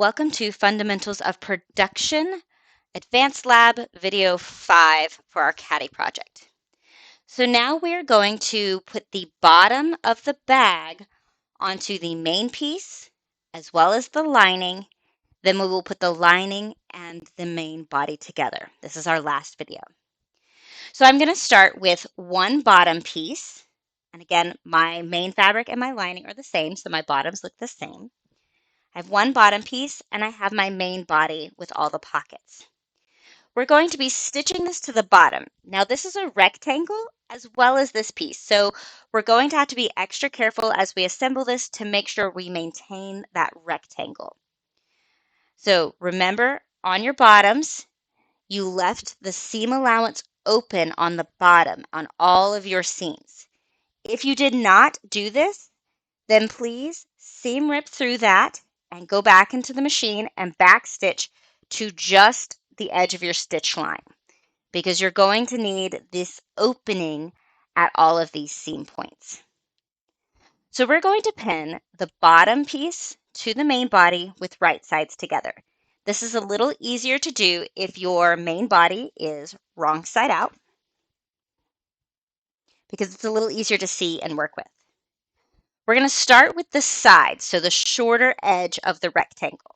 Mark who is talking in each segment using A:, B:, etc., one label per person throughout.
A: Welcome to Fundamentals of Production, Advanced Lab Video 5 for our Caddy project. So now we're going to put the bottom of the bag onto the main piece as well as the lining. Then we will put the lining and the main body together. This is our last video. So I'm going to start with one bottom piece. And again, my main fabric and my lining are the same, so my bottoms look the same. I have one bottom piece and I have my main body with all the pockets. We're going to be stitching this to the bottom. Now this is a rectangle as well as this piece, so we're going to have to be extra careful as we assemble this to make sure we maintain that rectangle. So remember, on your bottoms, you left the seam allowance open on the bottom on all of your seams. If you did not do this, then please seam rip through that and go back into the machine and back stitch to just the edge of your stitch line because you're going to need this opening at all of these seam points. So we're going to pin the bottom piece to the main body with right sides together. This is a little easier to do if your main body is wrong side out because it's a little easier to see and work with. We're going to start with the side, so the shorter edge of the rectangle.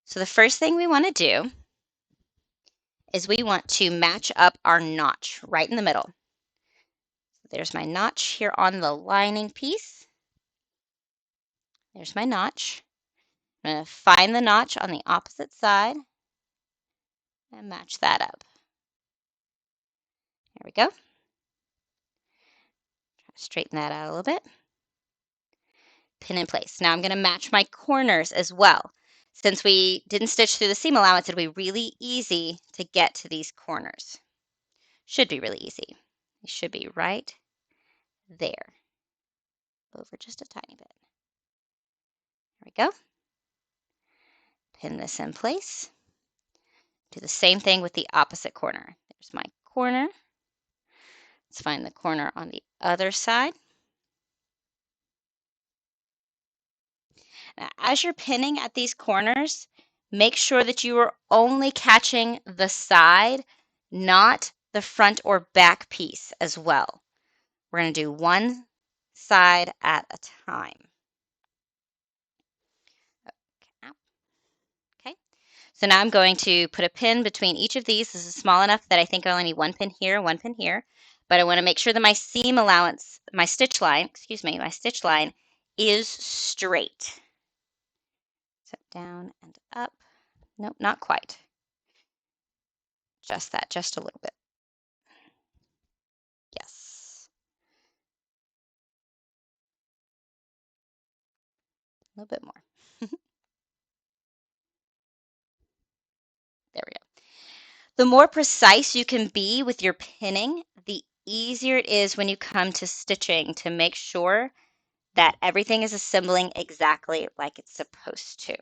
A: So the first thing we want to do is we want to match up our notch right in the middle. There's my notch here on the lining piece. There's my notch. I'm going to find the notch on the opposite side and match that up. There we go. Straighten that out a little bit. Pin in place. Now I'm going to match my corners as well. Since we didn't stitch through the seam allowance, it'll be really easy to get to these corners. Should be really easy. It should be right there. Over just a tiny bit. There we go. Pin this in place. Do the same thing with the opposite corner. There's my corner. Let's find the corner on the other side. Now, as you're pinning at these corners, make sure that you are only catching the side, not the front or back piece as well. We're going to do one side at a time. Okay. So now I'm going to put a pin between each of these. This is small enough that I think I only need one pin here, one pin here. But I want to make sure that my seam allowance, my stitch line is straight. So down and up. Nope, not quite. Just that, just a little bit. Yes. A little bit more. There we go. The more precise you can be with your pinning, the easier it is when you come to stitching to make sure that everything is assembling exactly like it's supposed to.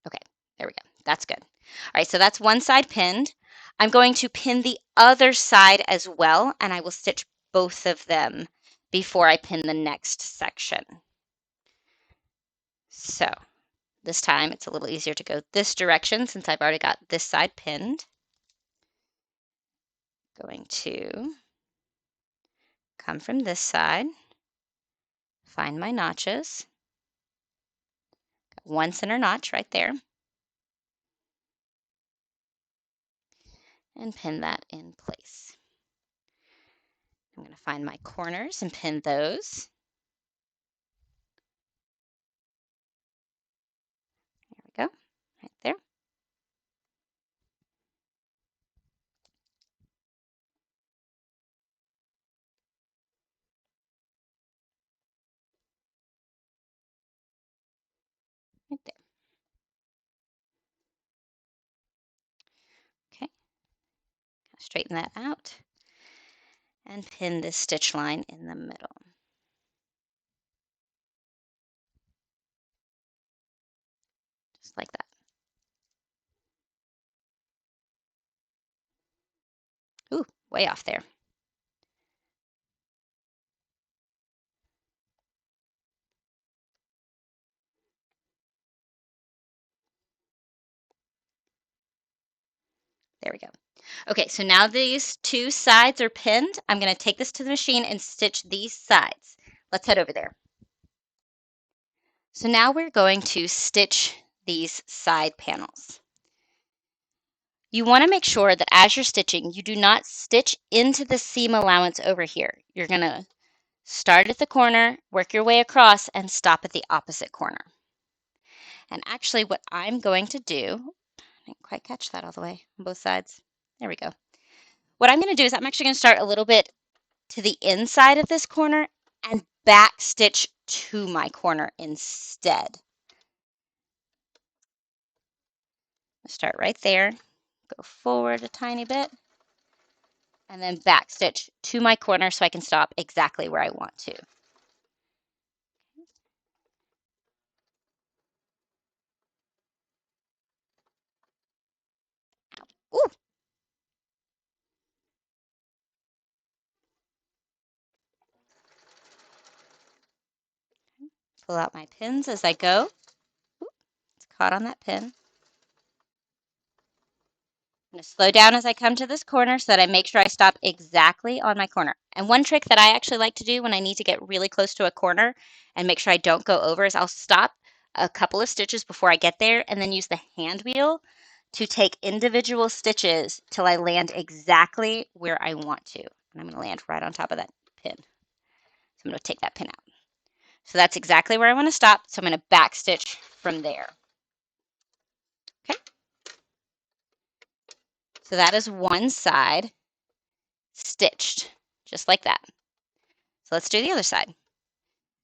A: Okay, there we go. That's good. All right, so that's one side pinned. I'm going to pin the other side as well, and I will stitch both of them before I pin the next section. So this time it's a little easier to go this direction since I've already got this side pinned. Going to come from this side, find my notches. Got one center notch right there. And pin that in place. I'm going to find my corners and pin those. There we go, right there. Right there. Okay, straighten that out and pin this stitch line in the middle. Just like that. Ooh, way off there. There we go. Okay, so now these two sides are pinned. I'm going to take this to the machine and stitch these sides. Let's head over there. So now we're going to stitch these side panels. You want to make sure that as you're stitching, you do not stitch into the seam allowance over here. You're going to start at the corner, work your way across, and stop at the opposite corner. And actually what I'm going to do, I didn't quite catch that all the way on both sides. There we go. What I'm going to do is I'm actually going to start a little bit to the inside of this corner and back stitch to my corner instead. Start right there, go forward a tiny bit, and then back stitch to my corner so I can stop exactly where I want to. Ooh. Pull out my pins as I go. Ooh, it's caught on that pin. I'm going to slow down as I come to this corner so that I make sure I stop exactly on my corner. And one trick that I actually like to do when I need to get really close to a corner and make sure I don't go over is I'll stop a couple of stitches before I get there and then use the hand wheel to take individual stitches till I land exactly where I want to. And I'm going to land right on top of that pin. So I'm going to take that pin out. So that's exactly where I want to stop. So I'm going to back stitch from there. Okay. So that is one side stitched, just like that. So let's do the other side.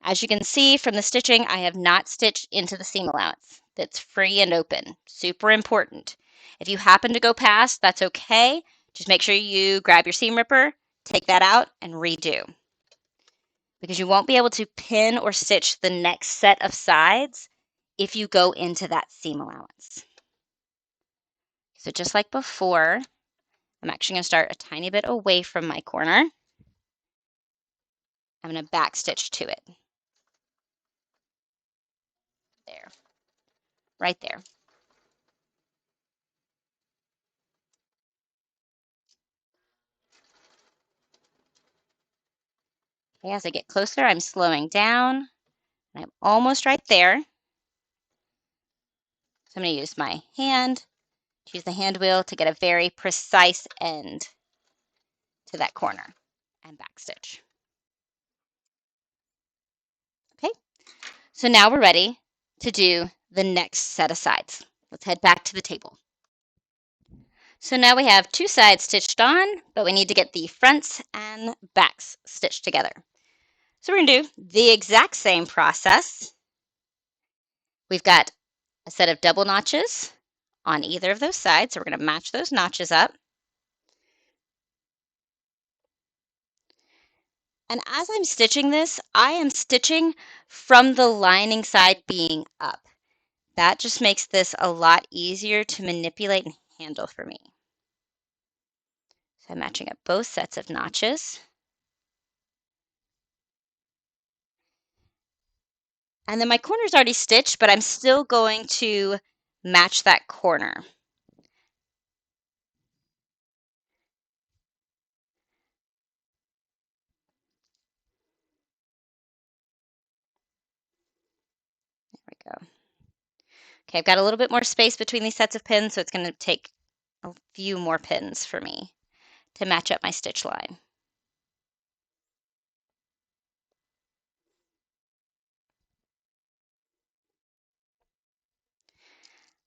A: As you can see from the stitching, I have not stitched into the seam allowance. That's free and open. Super important. If you happen to go past, that's okay. Just make sure you grab your seam ripper, take that out, and redo. Because you won't be able to pin or stitch the next set of sides if you go into that seam allowance. So just like before, I'm actually going to start a tiny bit away from my corner. I'm going to back stitch to it. There. Right there. Okay, as I get closer, I'm slowing down. And I'm almost right there. So I'm going to use my hand, use the hand wheel to get a very precise end to that corner and back stitch. Okay, so now we're ready to do the next set of sides. Let's head back to the table. So now we have two sides stitched on, but we need to get the fronts and backs stitched together. So we're going to do the exact same process. We've got a set of double notches on either of those sides, so we're going to match those notches up. And as I'm stitching this, I am stitching from the lining side being up. That just makes this a lot easier to manipulate and handle for me. So I'm matching up both sets of notches. And then my corner's already stitched, but I'm still going to match that corner. There we go. Okay, I've got a little bit more space between these sets of pins, so it's going to take a few more pins for me to match up my stitch line.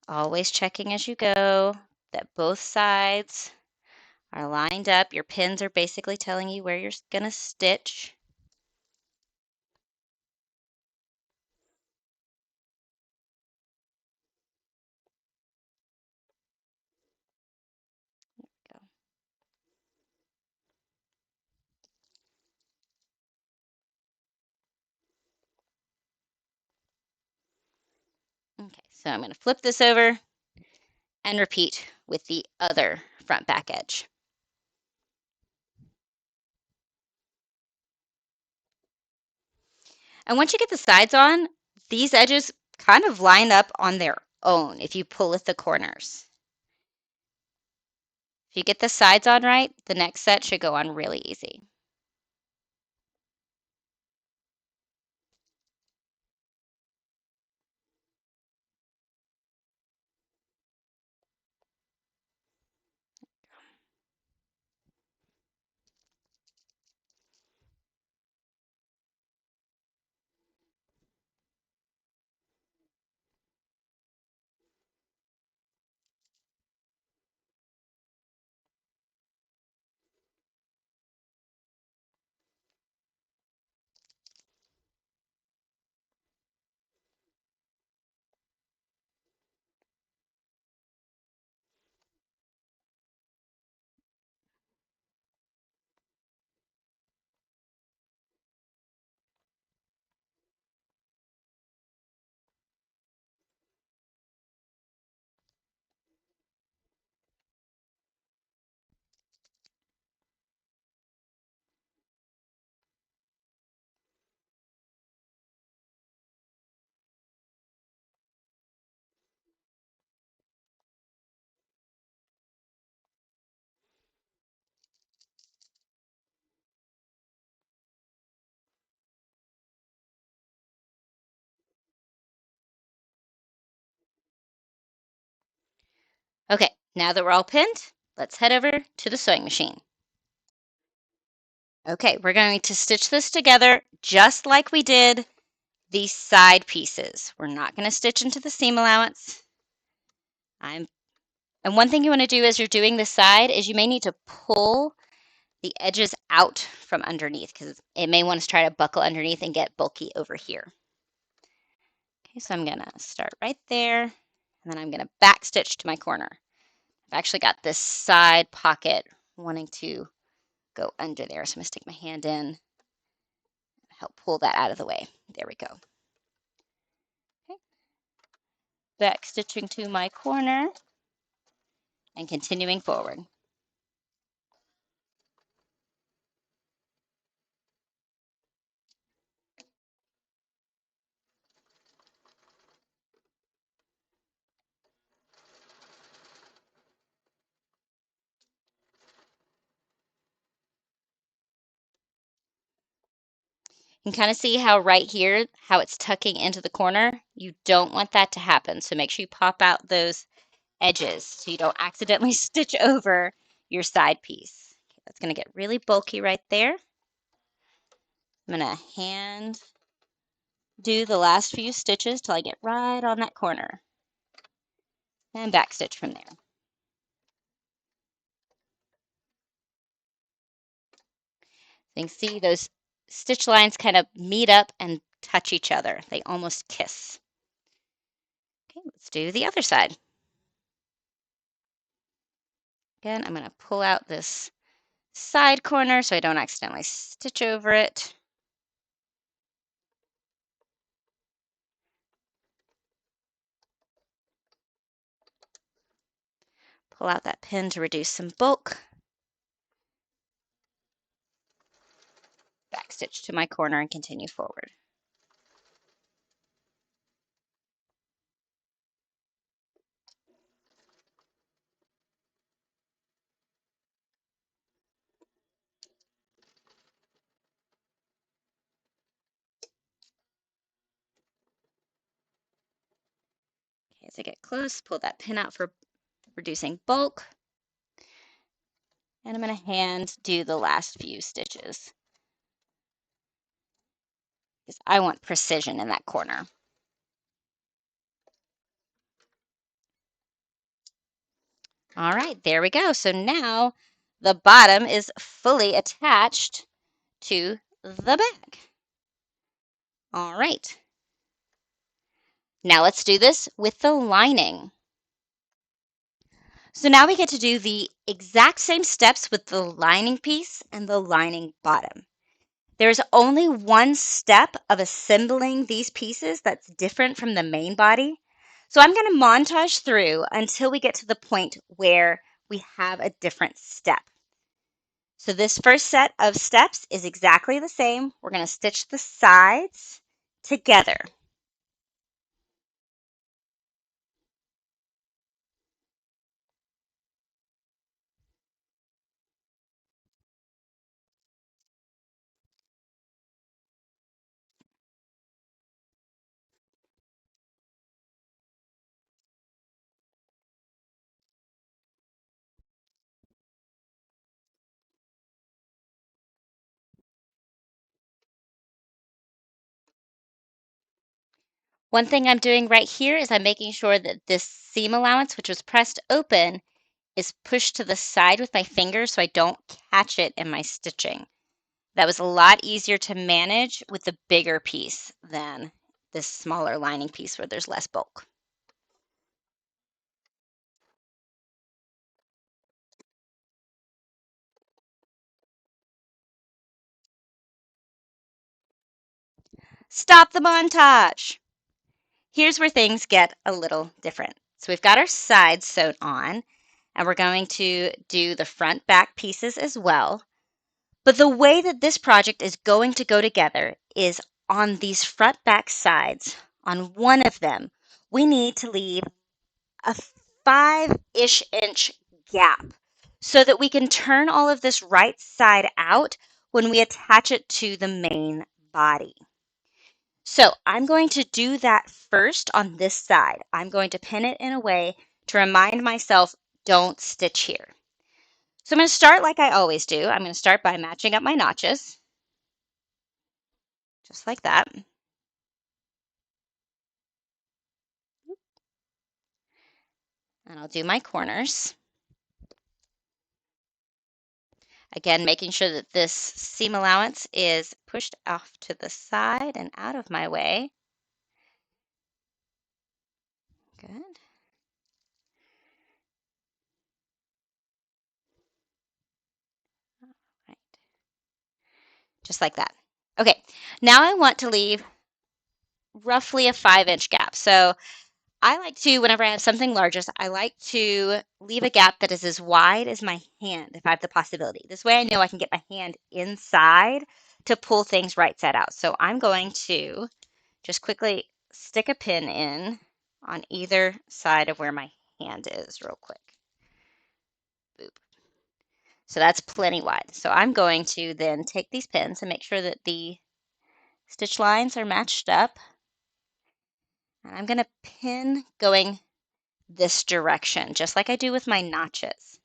A: Always checking as you go that both sides are lined up. Your pins are basically telling you where you're going to stitch. There we go. Okay, so I'm going to flip this over and repeat with the other front back edge. And once you get the sides on, these edges kind of line up on their own if you pull at the corners. If you get the sides on right, the next set should go on really easy. Okay, now that we're all pinned, let's head over to the sewing machine. Okay, we're going to stitch this together just like we did the side pieces. We're not going to stitch into the seam allowance. And one thing you want to do as you're doing the side is you may need to pull the edges out from underneath because it may want to try to buckle underneath and get bulky over here. Okay, so I'm going to start right there, and then I'm going to back stitch to my corner. I've actually got this side pocket wanting to go under there, so I'm going to stick my hand in, help pull that out of the way. There we go. Okay. Back stitching to my corner and continuing forward. You can kind of see how right here, how it's tucking into the corner. You don't want that to happen. So make sure you pop out those edges so you don't accidentally stitch over your side piece. Okay, that's going to get really bulky right there. I'm going to hand do the last few stitches till I get right on that corner. And back stitch from there. You can see those stitch lines kind of meet up and touch each other. They almost kiss. Okay, let's do the other side. Again, I'm going to pull out this side corner so I don't accidentally stitch over it. Pull out that pin to reduce some bulk. Back stitch to my corner and continue forward. Okay, as I get close, pull that pin out for reducing bulk. And I'm going to hand do the last few stitches because I want precision in that corner. All right, there we go. So now the bottom is fully attached to the bag. All right. Now let's do this with the lining. So now we get to do the exact same steps with the lining piece and the lining bottom. There's only one step of assembling these pieces that's different from the main body. So I'm going to montage through until we get to the point where we have a different step. So this first set of steps is exactly the same. We're going to stitch the sides together. One thing I'm doing right here is I'm making sure that this seam allowance, which was pressed open, is pushed to the side with my fingers so I don't catch it in my stitching. That was a lot easier to manage with the bigger piece than this smaller lining piece where there's less bulk. Stop the montage! Here's where things get a little different. So we've got our sides sewn on, and we're going to do the front back pieces as well. But the way that this project is going to go together is on these front back sides, on one of them, we need to leave a 5-ish inch gap so that we can turn all of this right side out when we attach it to the main body. So I'm going to do that first on this side. I'm going to pin it in a way to remind myself, don't stitch here. So I'm going to start like I always do. I'm going to start by matching up my notches, just like that. And I'll do my corners. Again, making sure that this seam allowance is pushed off to the side and out of my way. Good. Right. Just like that. Okay, now I want to leave roughly a 5-inch gap. So I like to, whenever I have something largest, I like to leave a gap that is as wide as my hand if I have the possibility. This way I know I can get my hand inside to pull things right side out. So I'm going to just quickly stick a pin in on either side of where my hand is real quick. Boop. So that's plenty wide. So I'm going to then take these pins and make sure that the stitch lines are matched up. And I'm going to pin going this direction, just like I do with my notches.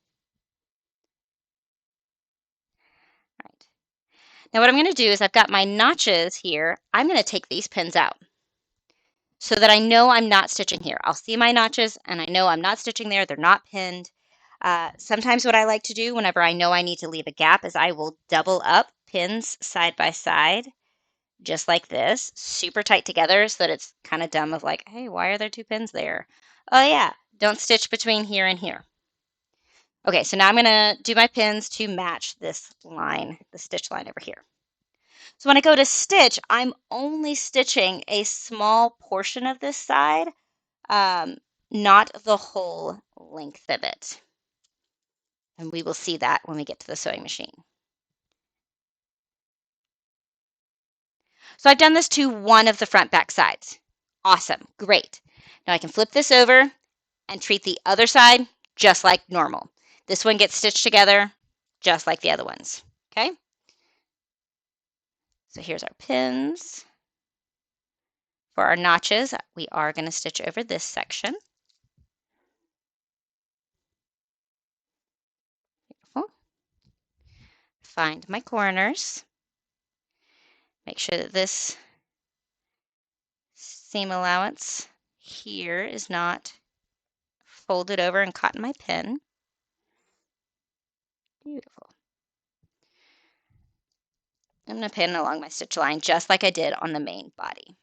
A: All right. Now what I'm going to do is I've got my notches here. I'm going to take these pins out so that I know I'm not stitching here. I'll see my notches and I know I'm not stitching there. They're not pinned. Sometimes what I like to do whenever I know I need to leave a gap is I will double up pins side by side, just like this, super tight together so that it's kind of dumb of like, hey, why are there 2 pins there? Oh yeah, don't stitch between here and here. Okay, so now I'm gonna do my pins to match this line, the stitch line over here. So when I go to stitch, I'm only stitching a small portion of this side, not the whole length of it. And we will see that when we get to the sewing machine. So I've done this to one of the front back sides. Awesome, great. Now I can flip this over and treat the other side just like normal. This one gets stitched together just like the other ones, okay? So here's our pins. For our notches, we are going to stitch over this section. Beautiful. Find my corners. Make sure that this seam allowance here is not folded over and caught in my pin. Beautiful. I'm going to pin along my stitch line just like I did on the main body.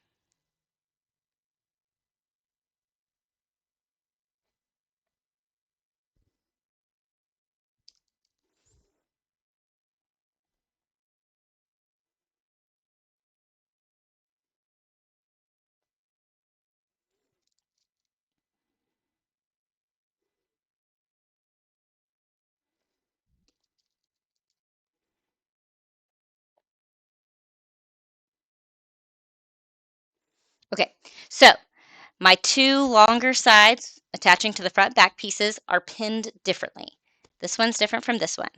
A: Okay, so my 2 longer sides attaching to the front back pieces are pinned differently. This one's different from this one.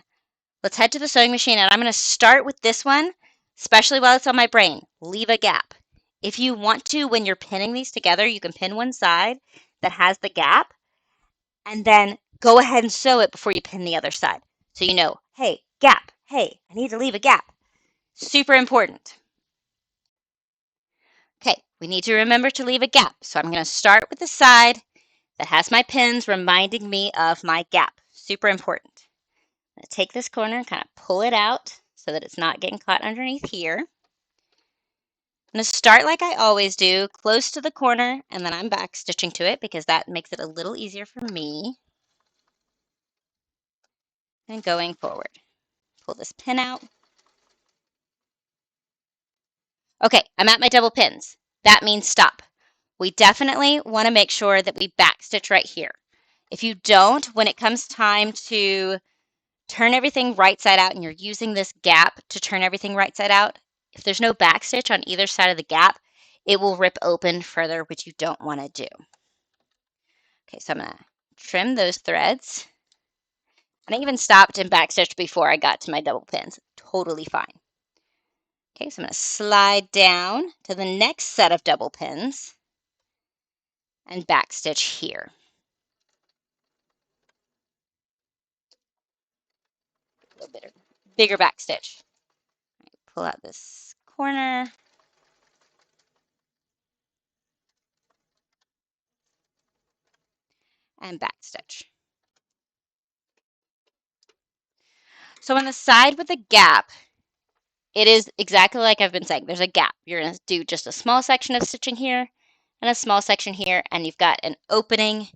A: Let's head to the sewing machine, and I'm going to start with this one, especially while it's on my brain. Leave a gap. If you want to, when you're pinning these together, you can pin one side that has the gap, and then go ahead and sew it before you pin the other side. So you know, hey, gap, hey, I need to leave a gap. Super important. Okay, we need to remember to leave a gap. So I'm going to start with the side that has my pins reminding me of my gap. Super important. I'm going to take this corner and kind of pull it out so that it's not getting caught underneath here. I'm going to start like I always do, close to the corner, and then I'm back stitching to it because that makes it a little easier for me. And going forward. Pull this pin out. Okay, I'm at my double pins. That means stop. We definitely want to make sure that we backstitch right here. If you don't, when it comes time to turn everything right side out and you're using this gap to turn everything right side out, if there's no backstitch on either side of the gap, it will rip open further, which you don't want to do. Okay, so I'm going to trim those threads. And I even stopped and backstitched before I got to my double pins. Totally fine. Okay, so I'm going to slide down to the next set of double pins and backstitch here. A little bit bigger backstitch. Pull out this corner. And backstitch. So on the side with the gap, it is exactly like I've been saying. There's a gap. You're going to do just a small section of stitching here and a small section here, and you've got an opening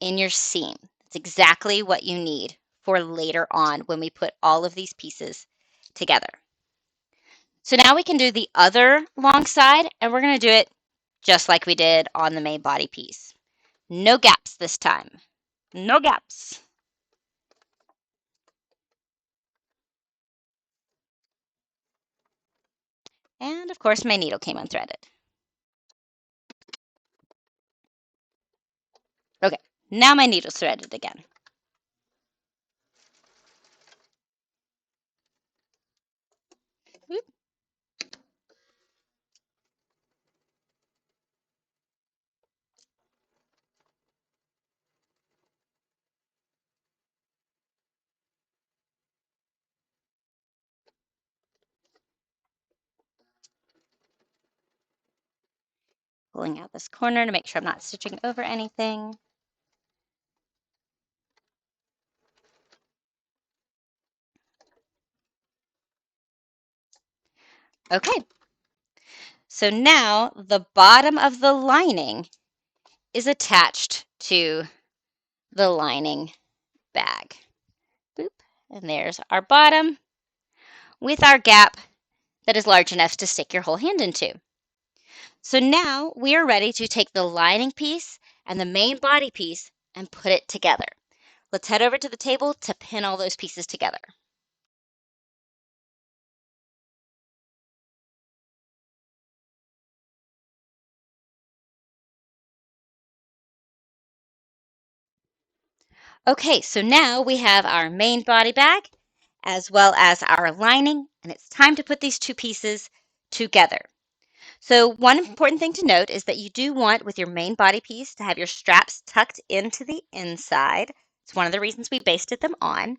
A: in your seam. That's exactly what you need for later on when we put all of these pieces together. So now we can do the other long side, and we're going to do it just like we did on the main body piece. No gaps this time. No gaps. And of course my needle came unthreaded. Okay, now my needle's threaded again. Oop. Pulling out this corner to make sure I'm not stitching over anything. Okay, so now the bottom of the lining is attached to the lining bag. Boop. And there's our bottom with our gap that is large enough to stick your whole hand into. So now we are ready to take the lining piece and the main body piece and put it together. Let's head over to the table to pin all those pieces together. Okay, so now we have our main body bag as well as our lining, and it's time to put these two pieces together. So one important thing to note is that you do want, with your main body piece, to have your straps tucked into the inside. It's one of the reasons we basted them on.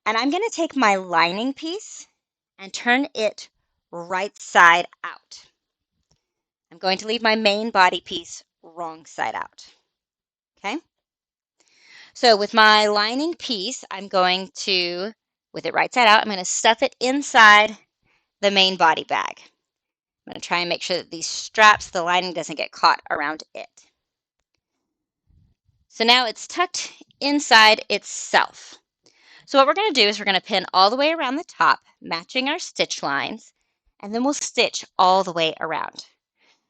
A: And I'm going to take my lining piece and turn it right side out. I'm going to leave my main body piece wrong side out. Okay? So with my lining piece, I'm going to, with it right side out, I'm going to stuff it inside the main body bag. I'm going to try and make sure that these straps, the lining doesn't get caught around it. So now it's tucked inside itself. So what we're going to do is we're going to pin all the way around the top, matching our stitch lines, and then we'll stitch all the way around.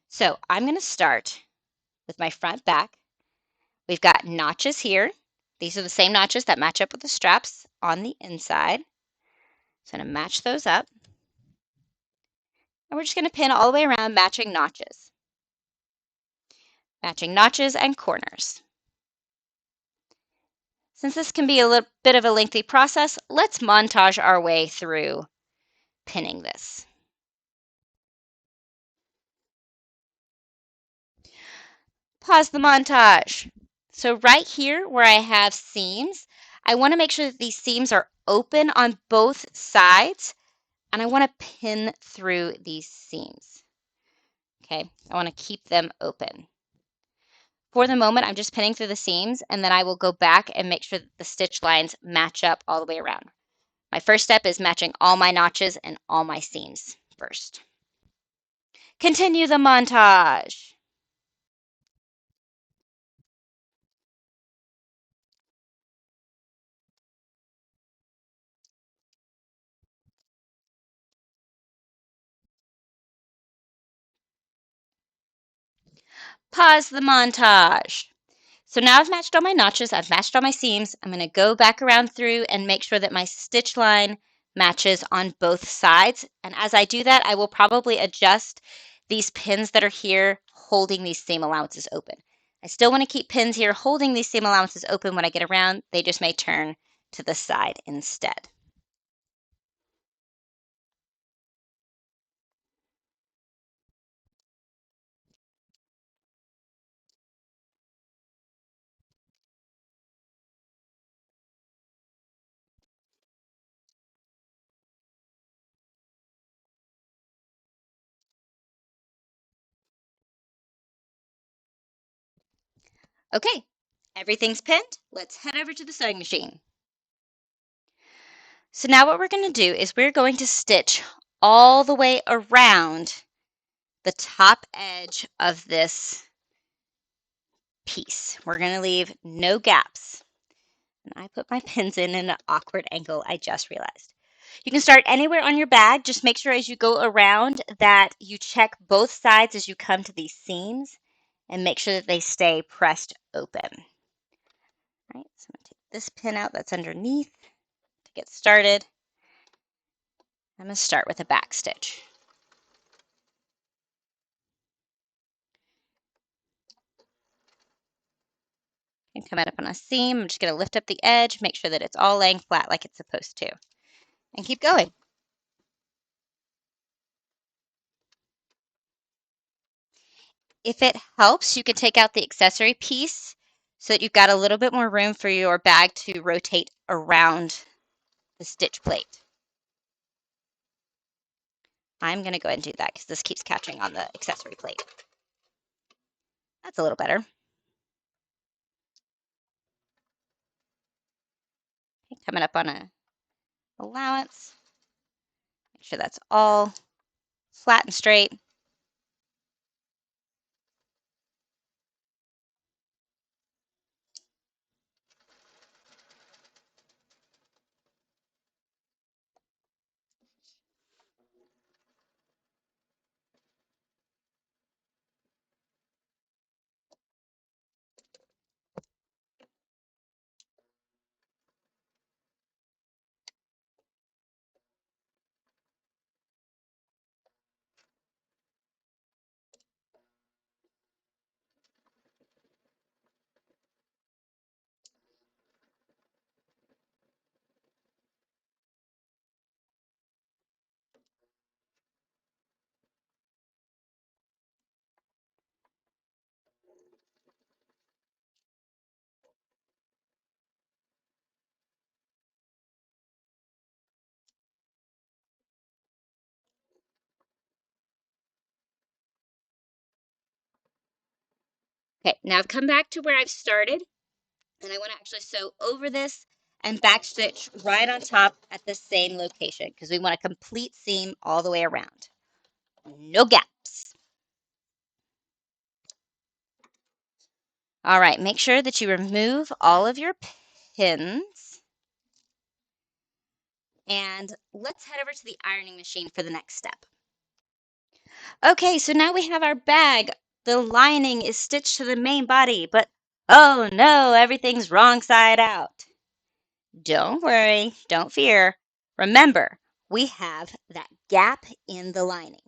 A: So I'm going to start with my front back. We've got notches here. These are the same notches that match up with the straps on the inside. So I'm going to match those up. And we're just going to pin all the way around, matching notches. Matching notches and corners. Since this can be a little bit of a lengthy process, let's montage our way through pinning this. Pause the montage. So right here where I have seams, I want to make sure that these seams are open on both sides, and I want to pin through these seams. Okay, I want to keep them open. For the moment, I'm just pinning through the seams, and then I will go back and make sure that the stitch lines match up all the way around. My first step is matching all my notches and all my seams first. Continue the montage. Pause the montage. So now I've matched all my notches, I've matched all my seams. I'm going to go back around through and make sure that my stitch line matches on both sides. And as I do that, I will probably adjust these pins that are here holding these seam allowances open. I still want to keep pins here holding these seam allowances open when I get around. They just may turn to the side instead. Okay, everything's pinned. Let's head over to the sewing machine. So now what we're going to do is we're going to stitch all the way around the top edge of this piece. We're going to leave no gaps. And I put my pins in an awkward angle, I just realized. You can start anywhere on your bag. Just make sure as you go around that you check both sides as you come to these seams and make sure that they stay pressed open. All right, so I'm going to take this pin out that's underneath to get started. I'm going to start with a back stitch. And come out up on a seam. I'm just going to lift up the edge, make sure that it's all laying flat like it's supposed to, and keep going. If it helps, you can take out the accessory piece so that you've got a little bit more room for your bag to rotate around the stitch plate. I'm going to go ahead and do that because this keeps catching on the accessory plate. That's a little better. Okay, coming up on a allowance. Make sure that's all flat and straight. Okay, now I've come back to where I've started, and I want to actually sew over this and backstitch right on top at the same location because we want a complete seam all the way around. No gaps. All right, make sure that you remove all of your pins. And let's head over to the ironing machine for the next step. Okay, so now we have our bag. The lining is stitched to the main body, but oh no, everything's wrong side out. Don't worry, don't fear. Remember, we have that gap in the lining.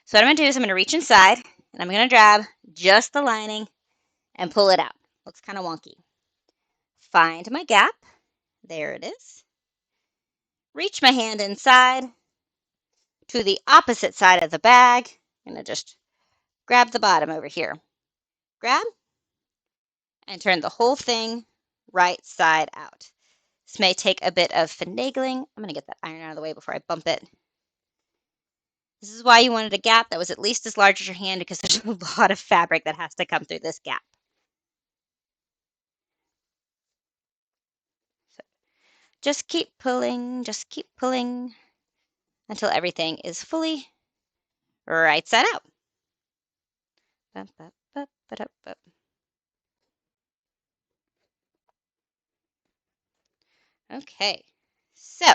A: So what I'm going to do is I'm going to reach inside and I'm going to grab just the lining and pull it out. Looks kind of wonky. Find my gap. There it is. Reach my hand inside to the opposite side of the bag. I'm going to just grab the bottom over here. Grab and turn the whole thing right side out. This may take a bit of finagling. I'm going to get that iron out of the way before I bump it. This is why you wanted a gap that was at least as large as your hand, because there's a lot of fabric that has to come through this gap. So just keep pulling until everything is fully right side out. Okay, so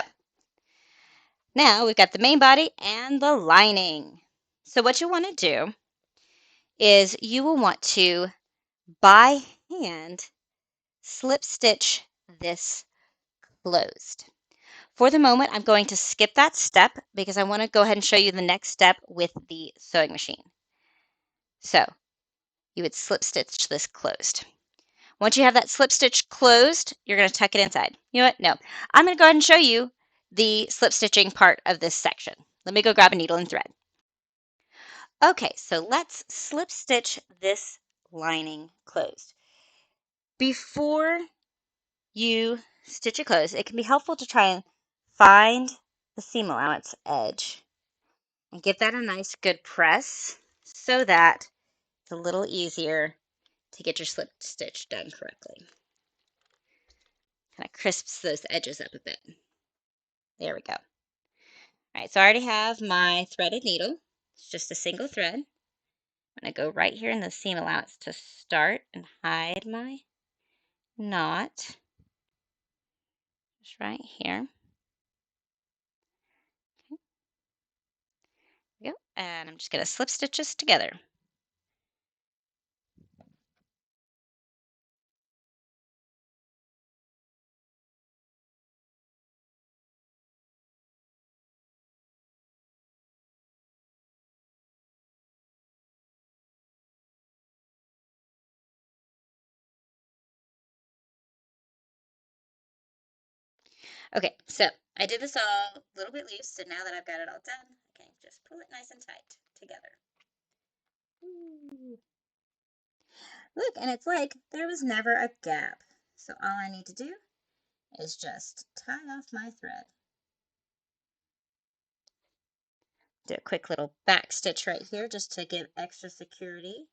A: now we've got the main body and the lining. So what you want to do is you will want to, by hand, slip stitch this closed. For the moment, I'm going to skip that step because I want to go ahead and show you the next step with the sewing machine. So you would slip stitch this closed. Once you have that slip stitch closed, you're going to tuck it inside. You know what? No, I'm going to go ahead and show you the slip stitching part of this section. Let me go grab a needle and thread. Okay, so let's slip stitch this lining closed. Before you stitch it closed, it can be helpful to try and find the seam allowance edge and give that a nice good press so that it's a little easier to get your slip stitch done correctly. Kind of crisps those edges up a bit. There we go. All right, so I already have my threaded needle. It's just a single thread. I'm going to go right here in the seam allowance to start and hide my knot. Just right here. Okay. There we go. And I'm just going to slip stitch this together. Okay, so I did this all a little bit loose, so now that I've got it all done, I can just pull it nice and tight together. Ooh. Look, and it's like there was never a gap. So all I need to do is just tie off my thread. Do a quick little back stitch right here just to give extra security.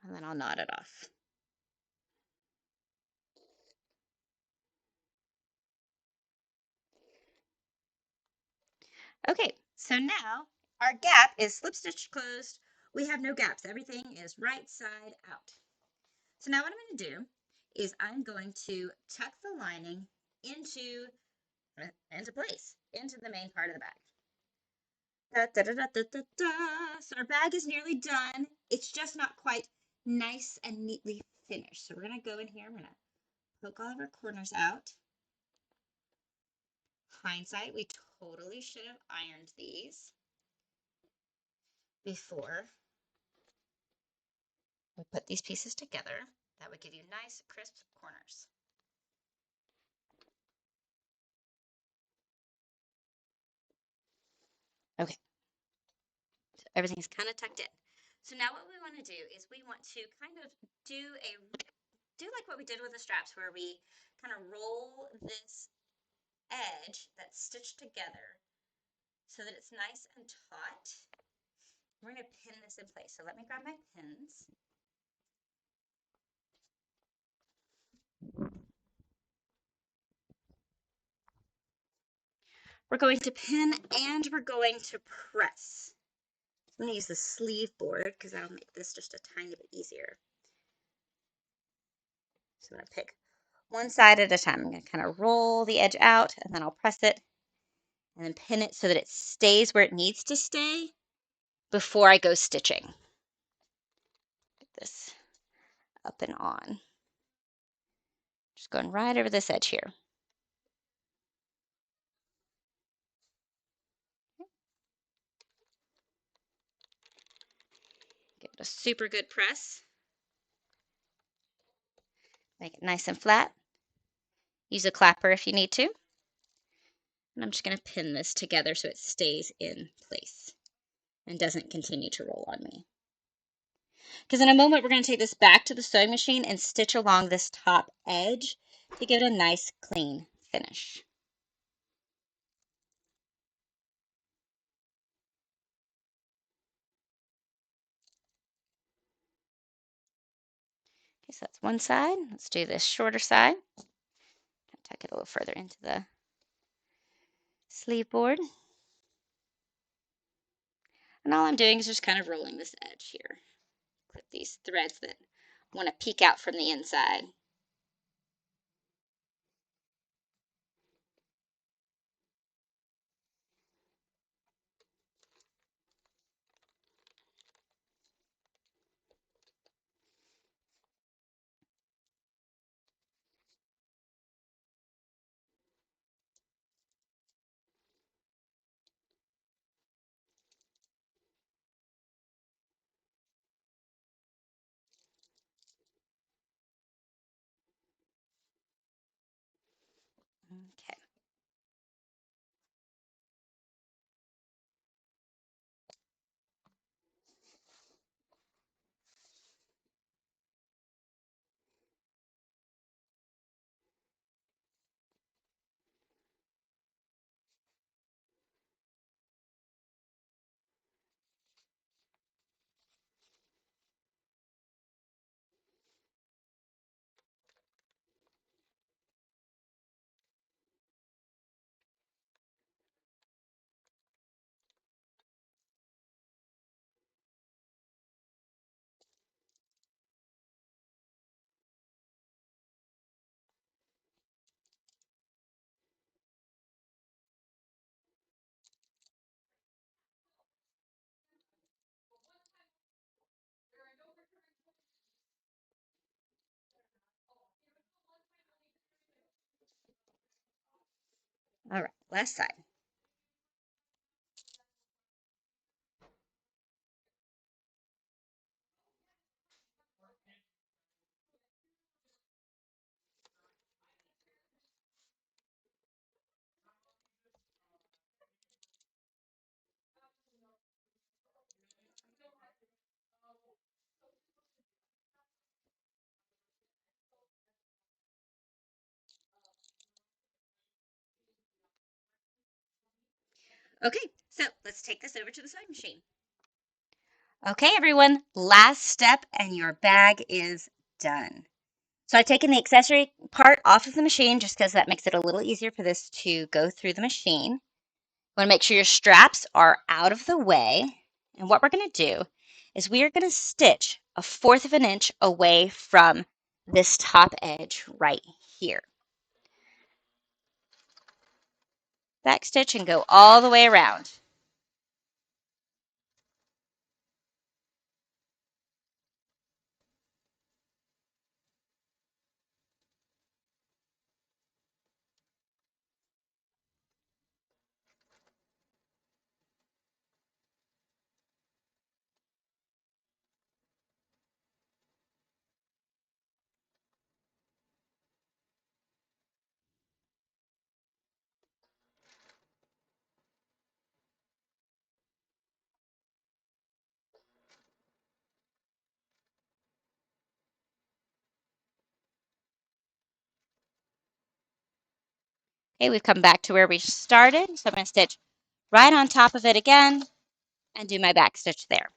A: And then I'll knot it off. Okay, so now our gap is slip stitch closed. We have no gaps. Everything is right side out. So now what I'm going to do is I'm going to tuck the lining into place, into the main part of the bag. Da, da, da, da, da, da, da. So our bag is nearly done. It's just not quite nice and neatly finished. So we're going to go in here. I'm going to poke all of our corners out. Hindsight, we totally should have ironed these before we put these pieces together. That would give you nice, crisp corners. Okay, so everything's kind of tucked in. So now what we want to do is we want to kind of do like what we did with the straps, where we kind of roll this edge that's stitched together so that it's nice and taut. We're going to pin this in place. So let me grab my pins. We're going to pin and we're going to press. I'm going to use the sleeve board because that'll make this just a tiny bit easier. So I'm going to pick one side at a time. I'm going to kind of roll the edge out and then I'll press it and then pin it so that it stays where it needs to stay before I go stitching. Get this up and on. Just going right over this edge here. Give it a super good press. Make it nice and flat. Use a clapper if you need to. And I'm just going to pin this together so it stays in place and doesn't continue to roll on me. Because in a moment, we're going to take this back to the sewing machine and stitch along this top edge to give it a nice, clean finish. so that's one side. Let's do this shorter side. Tuck it a little further into the sleeve board. And all I'm doing is just kind of rolling this edge here. Clip these threads that want to peek out from the inside. Okay. All right, last side. Okay, so let's take this over to the sewing machine. Okay, everyone, last step and your bag is done. So I've taken the accessory part off of the machine just because that makes it a little easier for this to go through the machine. You want to make sure your straps are out of the way. And what we're going to do is we are going to stitch 1/4 of an inch away from this top edge right here. Back stitch and go all the way around. Okay, we've come back to where we started. So I'm going to stitch right on top of it again and do my back stitch there.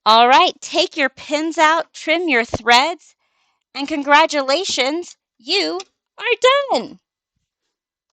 A: All right, take your pins out, trim your threads, and congratulations, you are done.